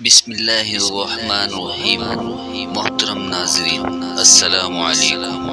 بسم اللہ الرحمن الرحیم۔ محترم ناظرین، السلام علیکم۔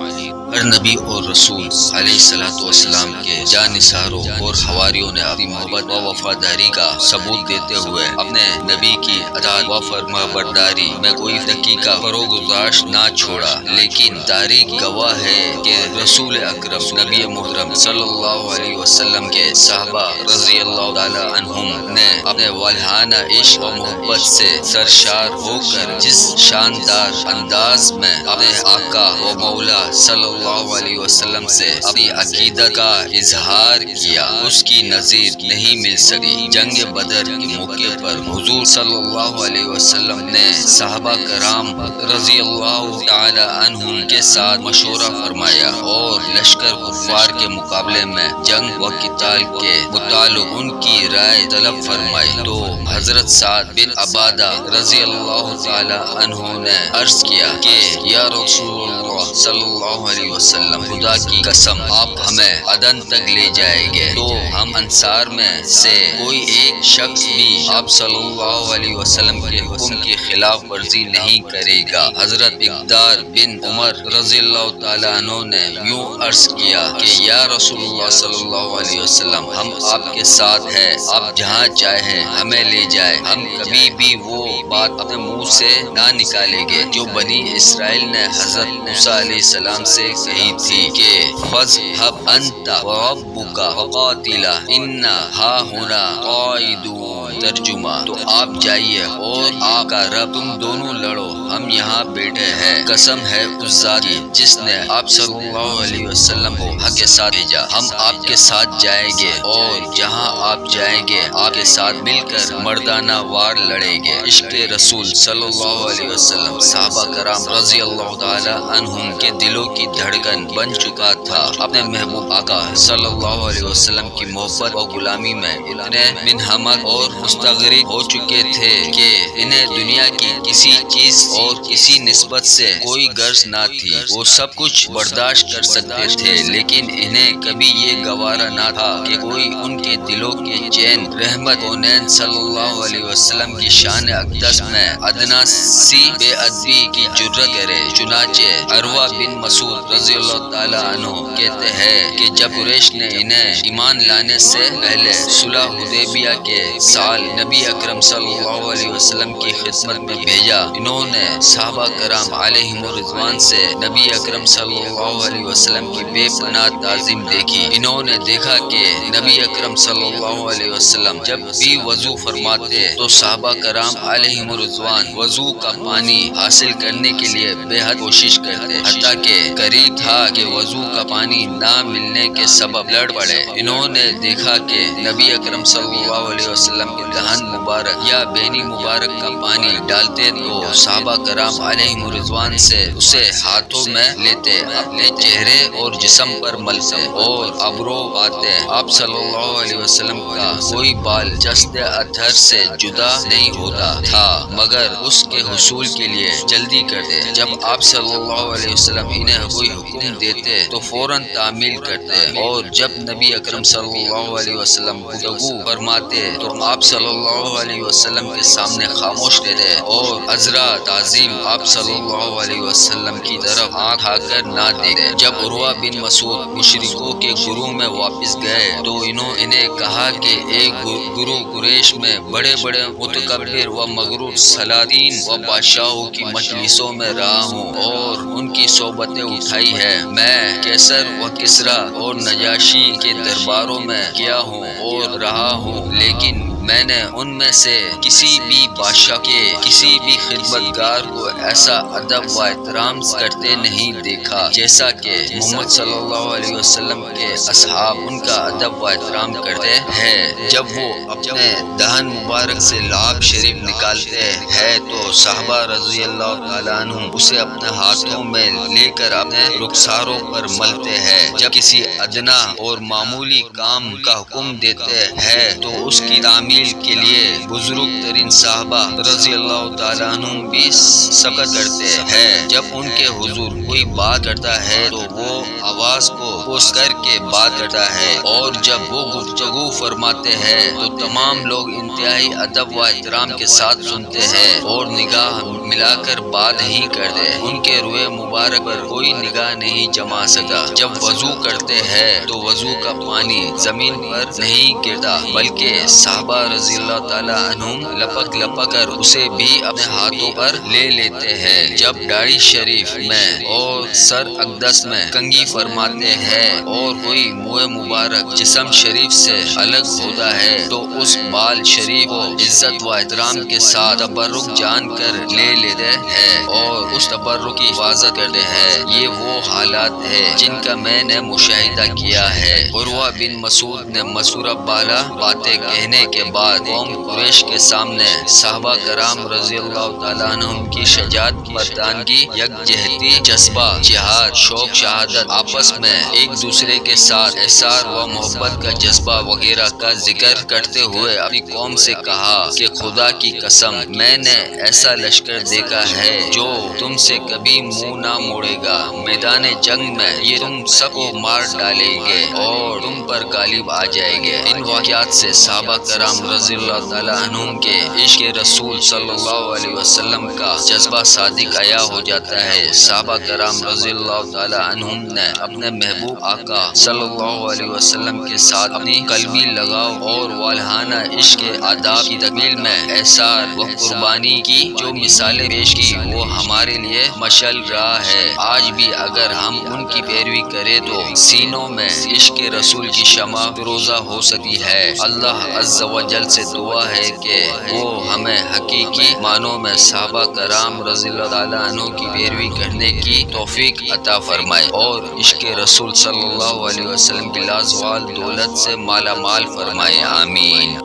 ہر نبی اور رسول علیہ الصلوۃ والسلام کے جانثاروں اور حواریوں نے اپنی محبت و وفاداری کا ثبوت دیتے ہوئے اپنے نبی کی اطاعت و فرما برداری میں کوئی دقیقہ فروگزاشت نہ چھوڑا، لیکن تاریخ گواہ ہے کہ رسول اکرم نبی محترم صلی اللہ علیہ وسلم کے صحابہ رضی اللہ تعالی عنہم نے اپنے والہانہ عشق و محبت سے سرشار ہو کر جس شاندار انداز میں اپنے آقا و مولا صلی اللہ علیہ وسلم سے اپنی عقیدت کا اظہار کیا، اس کی نظیر نہیں مل سکی۔ جنگ بدر کے موقع پر حضور صلی اللہ علیہ وسلم نے صحابہ کرام رضی اللہ تعالی عنہم کے ساتھ مشورہ فرمایا اور لشکر کفار کے مقابلے میں جنگ و قتال کے متعلق ان کی رائے طلب فرمائی تو حضرت سعد بن عبادہ رضی اللہ تعالی عنہ نے عرض کیا کہ یا رسول اللہ صلی اللہ علیہ وسلم، خدا کی قسم آپ ہمیں عدن تک لے جائیں گے تو ہم انصار میں سے کوئی ایک شخص بھی آپ صلی اللہ علیہ وسلم کے حکم کی خلاف ورزی نہیں کرے گا۔ حضرت مقدار بن عمر رضی اللہ تعالی عنہ نے یوں عرض کیا کہ یا رسول اللہ صلی اللہ علیہ وسلم، ہم آپ کے ساتھ ہیں، آپ جہاں چاہیں ہمیں لے جائیں، ہم کبھی بھی وہ بات اپنے منہ سے نہ نکالیں گے جو بنی اسرائیل نے حضرت موسیٰ علیہ السلام سے کہی تھی کہ فَاذْهَبْ أَنْتَ وَرَبُّكَ فَقَاتِلَا إِنَّا هَاهُنَا قَاعِدُونَ۔ ترجمہ، تو آپ جائیے اور آپ کا رب، تم دونوں لڑو، ہم یہاں بیٹھے ہیں۔ قسم ہے اس ذات کی جس نے آپ صلی اللہ علیہ وسلم کو حق کے ساتھ بھیجا، ہم آپ کے ساتھ جائیں گے اور جہاں آپ جائیں گے آپ کے ساتھ مل کر مردانہ وار لڑیں گے۔ عشق رسول صلی اللہ علیہ وسلم صحابہ کرام رضی اللہ تعالی عنہم کے دلوں کی دھڑکن بن چکا تھا۔ اپنے محبوب آقا صلی اللہ علیہ وسلم کی محبت و غلامی میں اتنے منہمک اور مستغرق ہو چکے تھے کہ انہیں دنیا کی کسی چیز اور کسی نسبت سے کوئی غرض نہ تھی۔ وہ سب کچھ برداشت کر سکتے تھے، لیکن انہیں کبھی یہ گوارا نہ تھا کہ کوئی ان کے دلوں کے چین رحمت کونین صلی اللہ علیہ وسلم کی شان اقدس میں ادنا سی بے ادبی کی جرت کرے۔ چنانچہ عروہ بن مسعود رضی اللہ تعالی عنہ کہتے ہیں کہ جب قریش نے انہیں ایمان لانے سے پہلے صلح حدیبیہ کے سال نبی اکرم صلی اللہ علیہ وسلم کی خدمت میں بھیجا، انہوں نے صحابہ کرام علیہم رضوان سے نبی اکرم صلی اللہ علیہ وسلم کی بے پناہ تعظیم دیکھی۔ انہوں نے دیکھا کہ نبی اکرم صلی اللہ علیہ وسلم جب بھی وضو فرماتے تو صحابہ کرام علیہم رضوان وضو کا پانی حاصل کرنے کے لیے بے حد کوشش کرتے، حتیٰ کہ قریب تھا کہ وضو کا پانی نہ ملنے کے سبب لڑ پڑے۔ انہوں نے دیکھا کہ نبی اکرم صلی اللہ علیہ وسلم کے دہن مبارک یا بینی مبارک کا پانی ڈالتے تو صحابہ کرام علیہم رضوان سے اسے ہاتھوں میں لیتے، اپنے چہرے اور جسم پر ملتے اور ابرو پاتے۔ آپ صلی اللہ علیہ وسلم کا کوئی بال جسد اطہر سے جدا نہیں ہوتا تھا مگر اس کے حصول کے لیے جلدی کرتے۔ جب آپ صلی اللہ علیہ وسلم انہیں کوئی حکم دیتے تو فوراً تعمیل کرتے، اور جب نبی اکرم صلی اللہ علیہ وسلم گفتگو فرماتے تو آپ صلی اللہ علیہ وسلم کے سامنے خاموش رہتے اور عذرا تعظیم آپ صلی اللہ علیہ وسلم کی طرف آنکھ اٹھا کر نہ دیکھتے۔ جب عروہ بن مسعود مشرکوں کے گروہ میں واپس گئے تو انہیں کہا کہ ایک گروہ قریش میں بڑے بڑے متکبر و مغرور سلاطین و بادشاہوں کی مجلسوں میں رہا ہوں اور ان کی صحبتیں اٹھائی ہے۔ میں کیسر و کسریٰ اور نجاشی کے درباروں میں گیا ہوں اور رہا ہوں، لیکن میں نے ان میں سے کسی بھی بادشاہ کے کسی بھی خدمت گار کو ایسا ادب و احترام کرتے نہیں دیکھا جیسا کہ محمد صلی اللہ علیہ وسلم کے اصحاب ان کا ادب و احترام کرتے ہیں۔ جب وہ اپنے دہن مبارک سے لعاب شریف نکالتے ہیں تو صحابہ رضی اللہ تعالیٰ عنہ اسے اپنے ہاتھوں میں لے کر اپنے رخساروں پر ملتے ہیں۔ جب کسی ادنا اور معمولی کام کا حکم دیتے ہیں تو اس کی تعمیر تکمیل کے لیے بزرگ ترین صحابہ رضی اللہ تعالیٰ عنہ بھی سبقت کرتے ہیں۔ جب ان کے حضور کوئی بات کرتا ہے تو وہ آواز کو بلند کر کے بات کرتا ہے، اور جب وہ گفتگو فرماتے ہیں تو تمام لوگ انتہائی ادب و احترام کے ساتھ سنتے ہیں اور نگاہ ملا کر بات ہی کرتے ہیں۔ ان کے روئے مبارک پر کوئی نگاہ نہیں جما سکا۔ جب وضو کرتے ہیں تو وضو کا پانی زمین پر نہیں گرتا، بلکہ صحابہ رضی اللہ تعالیٰ عنہم لپک لپک کر اسے بھی اپنے ہاتھوں پر لے لیتے ہیں۔ جب داڑھی شریف میں اور سر اقدس میں کنگھی فرماتے ہیں اور کوئی منہ مبارک جسم شریف سے الگ ہوتا ہے تو اس بال شریف کو عزت و احترام کے ساتھ تبرک جان کر لے لیتے ہیں اور اس تبرک کی حفاظت کرتے ہیں۔ یہ وہ حالات ہیں جن کا میں نے مشاہدہ کیا ہے۔ عروہ بن مسعود نے مشہورہ بالا باتیں کہنے کے بعد قوم قریش کے سامنے صحابہ کرام رضی اللہ تعالیٰ عنہم کی شجاعت، مردانگی، یکجہتی، جذبہ جہاد، شوق شہادت، آپس میں ایک دوسرے کے ساتھ احسان و محبت کا جذبہ وغیرہ کا ذکر کرتے ہوئے اپنی قوم سے کہا کہ خدا کی قسم میں نے ایسا لشکر دیکھا ہے جو تم سے کبھی منہ نہ موڑے گا۔ میدان جنگ میں یہ تم سب کو مار ڈالیں گے اور تم پر غالب آ جائیں گے۔ ان واقعات سے صحابہ کرام رضی اللہ تعالیٰ عنہم کے عشق رسول صلی اللہ علیہ وسلم کا جذبہ صادق عیاں ہو جاتا ہے۔ صحابہ کرام رضی اللہ تعالیٰ عنہم نے اپنے محبوب آقا صلی اللہ علیہ وسلم کے ساتھ اپنی قلبی لگاؤ اور والہانہ عشق کے آداب کی تکمیل میں احسان و قربانی کی جو مثالیں پیش کی وہ ہمارے لیے مشعل رہا ہے۔ آج بھی اگر ہم ان کی پیروی کریں تو سینوں میں عشق رسول کی شمع فروزہ ہو سکتی ہے۔ اللہ عز و جل سے دعا ہے کہ وہ ہمیں حقیقی معنوں میں صحابہ کرام رضی اللہ تعالیٰ عنہ کی پیروی کرنے کی توفیق عطا فرمائے اور عشق رسول صلی اللہ علیہ وسلم کی لازوال دولت سے مالا مال فرمائے، آمین۔